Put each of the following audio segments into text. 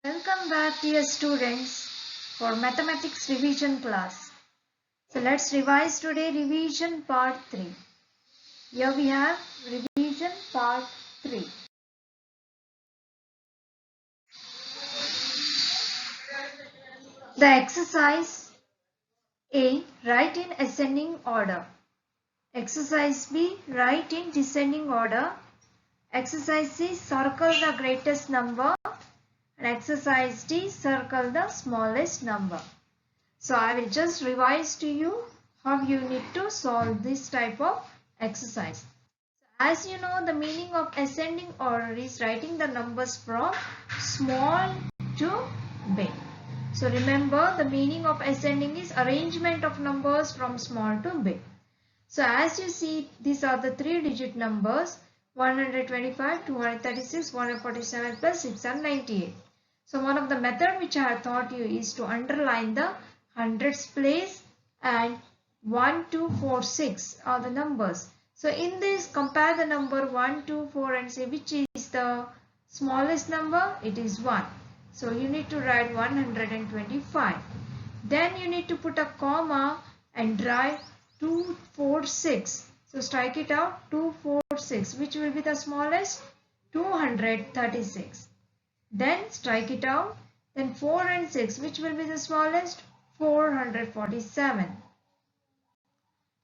Welcome back dear students for mathematics revision class. So let's revise today revision part 3. Here we have revision part 3. The exercise A, write in ascending order. Exercise B, write in descending order. Exercise C, circle the greatest number. And exercise D, circle the smallest number. So I will just revise to you how you need to solve this type of exercise. As you know, the meaning of ascending order is writing the numbers from small to big. So remember, the meaning of ascending is arrangement of numbers from small to big. So as you see, these are the 3-digit numbers: 125, 236, 147 plus 698. So one of the method which I have taught you is to underline the hundreds place, and 1, 2, 4, 6 are the numbers. So in this, compare the number 1, 2, 4 and say which is the smallest number. It is 1. So you need to write 125. Then you need to put a comma and write 246. So strike it out, 246. Which will be the smallest? 236. Then strike it out. Then 4 and 6. Which will be the smallest? 447.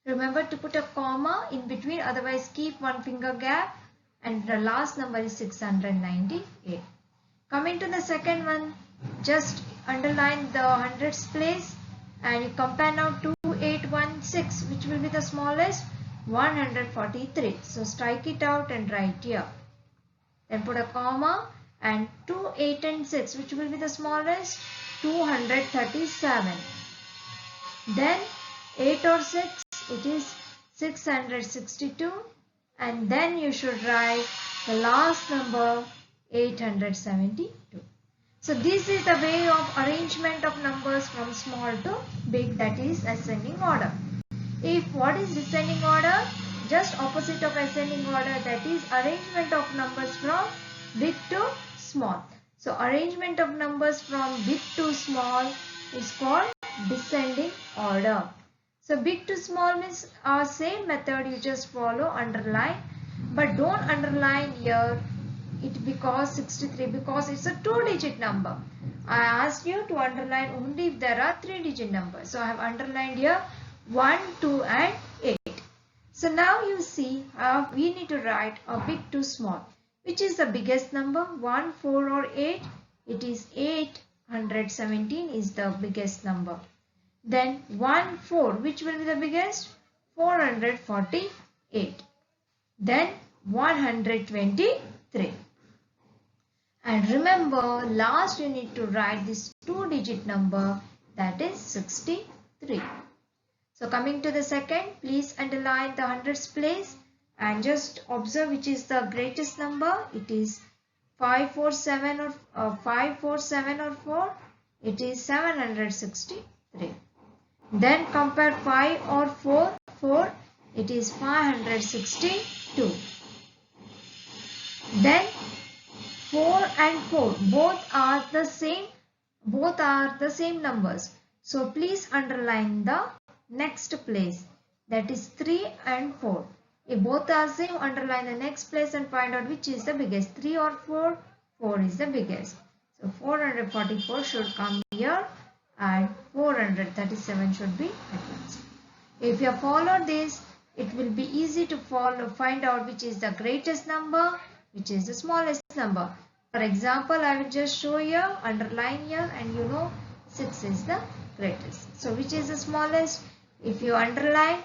Remember to put a comma in between, otherwise keep one finger gap, and the last number is 698. Coming to the second one, just underline the hundreds place and you compare now 2816, which will be the smallest? 143. So strike it out and write here. Then put a comma and 2, 8 and 6, which will be the smallest? 237. Then 8 or 6, it is 662, and then you should write the last number 872. So this is the way of arrangement of numbers from small to big, that is ascending order. If what is descending order? Just opposite of ascending order, that is arrangement of numbers from big to small. So arrangement of numbers from big to small is called descending order. So big to small means same method, you just follow, underline, but don't underline here it because 63, because it's a 2-digit number. I asked you to underline only if there are 3-digit numbers. So I have underlined here 1, 2 and 8. So now you see we need to write a big to small. Which is the biggest number? 1, 4 or 8? It is 817 is the biggest number. Then 1, 4, which will be the biggest? 448. Then 123. And remember, last you need to write this 2-digit number, that is 63. So coming to the second, please underline the hundreds place and just observe which is the greatest number. It is 547 or 547 or 4. It is 763. Then compare 5 or 4. 4. It is 562. Then 4 and 4 both are the same numbers. So please underline the next place, that is 3 and 4. If both are same, underline the next place and find out which is the biggest, 3 or 4. 4 is the biggest. So 444 should come here and 437 should be advanced. If you follow this, it will be easy to find out which is the greatest number, which is the smallest number. For example, I will just show here, underline here, and you know 6 is the greatest. So which is the smallest? If you underline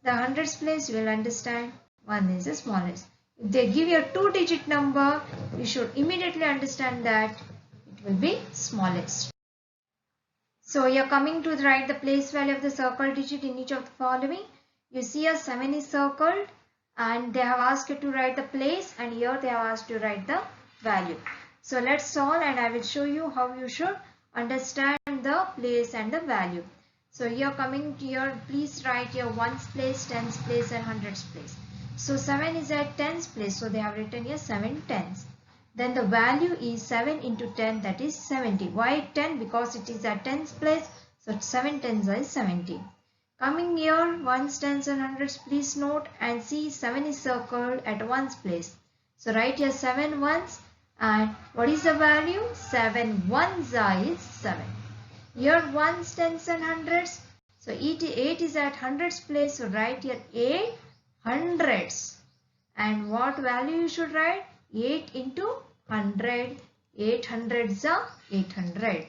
the hundreds place, you will understand 1 is the smallest. If they give you a 2-digit number, you should immediately understand that it will be smallest. So you are coming to write the place value of the circle digit in each of the following. You see a 7 is circled and they have asked you to write the place, and here they have asked you to write the value. So let's solve and I will show you how you should understand the place and the value. So here coming to here, please write your ones place, tens place and hundreds place. So 7 is at tens place, so they have written here 7 tens. then the value is 7 into 10, that is 70. Why 10? Because it is at tens place, so 7 tens is 70. Coming here, ones, tens and hundreds, please note and see 7 is circled at ones place. So write here 7 ones, and what is the value? 7 ones is 7. Here ones, tens and hundreds, so 8 is at hundreds place, so write here 8 hundreds. And what value you should write? 8 into 100. 8 hundreds are 800.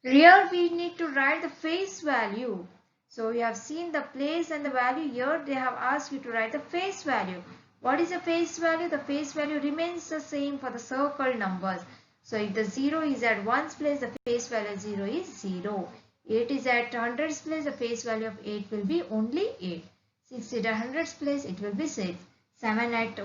Here we need to write the face value. So you have seen the place and the value. Here they have asked you to write the face value. What is the face value? The face value remains the same for the circle numbers. So if the 0 is at ones place, the face value of 0 is 0. 8 is at hundreds place, the face value of 8 will be only 8. 6 is at hundreds place, it will be 6. 7 at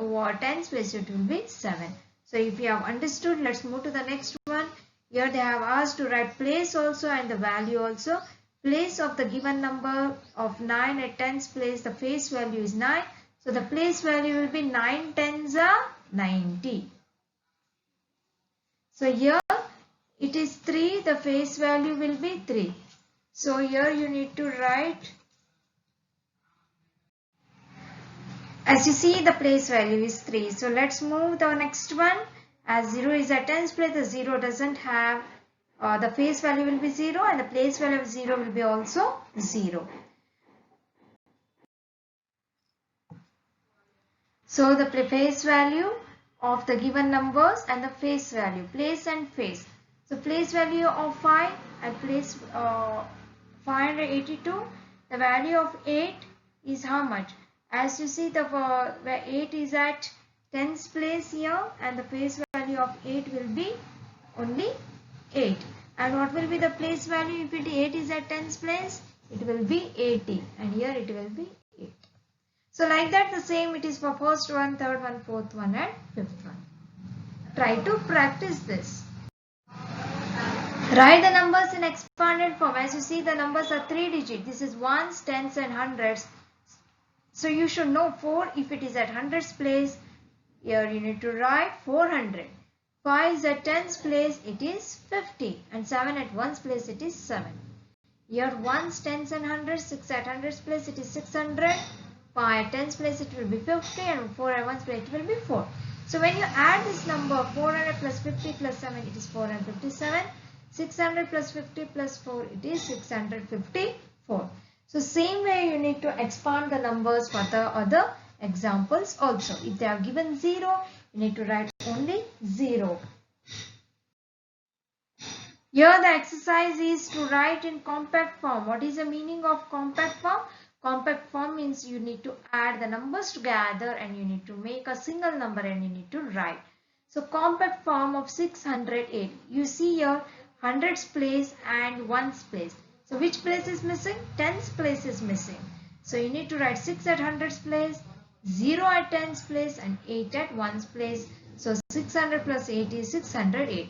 tens place, it will be 7. So if you have understood, let's move to the next one. Here they have asked to write place also and the value also. Place of the given number of 9 at tens place, the face value is 9. So the place value will be 9 tens are 90. So here it is 3, the face value will be 3. So here you need to write, as you see the place value is 3. So let's move the next one. As 0 is at tens place, the 0 doesn't have, the face value will be 0 and the place value of 0 will be also 0. So the face value of the given numbers and the face value, place and face. So place value of 5 at place 582, the value of 8 is how much? As you see, the where 8 is at tens place here and the face value of 8 will be only 8. And what will be the place value if 8 is at tens place? It will be 80 and here it will be 8. So like that the same it is for first one, third one, fourth one and fifth one. Try to practice this. Write the numbers in expanded form. As you see the numbers are 3 digit. This is ones, tens and hundreds. So you should know 4 if it is at hundreds place. Here you need to write 400. 5 is at tens place, it is 50. And 7 at ones place, it is 7. Here ones, tens and hundreds. 6 at hundreds place, it is 600. 5 at tens place, it will be 50. And 4 at ones place, it will be 4. So when you add this number 400 plus 50 plus 7, it is 457. 600 plus 50 plus 4, it is 654. So same way you need to expand the numbers for the other examples also. If they have given 0, you need to write only 0. Here the exercise is to write in compact form. What is the meaning of compact form? Compact form means you need to add the numbers together and you need to make a single number and you need to write. So compact form of 608. You see here hundreds place and ones place. So which place is missing? Tens place is missing. So you need to write 6 at hundreds place, 0 at tens place and 8 at ones place. So 600 plus 8 is 608.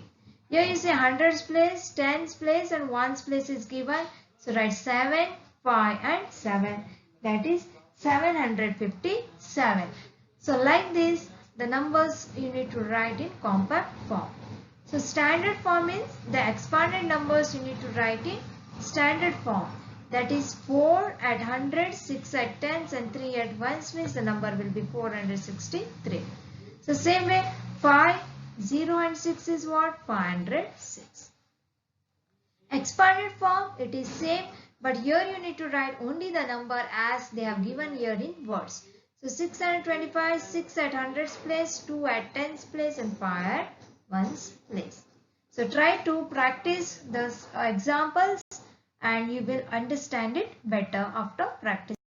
Here you say hundreds place, tens place and ones place is given. So write 7, 5 and 7. That is 757. So like this the numbers you need to write in compact form. So standard form means the expanded numbers you need to write in standard form. That is 4 at hundreds, 6 at tens and 3 at ones means the number will be 463. So same way 5, 0 and 6 is what? 506. Expanded form it is same, but here you need to write only the number as they have given here in words. So 625, 6 at hundreds place, 2 at tens place and 5 at ones place. So try to practice the examples and you will understand it better after practice.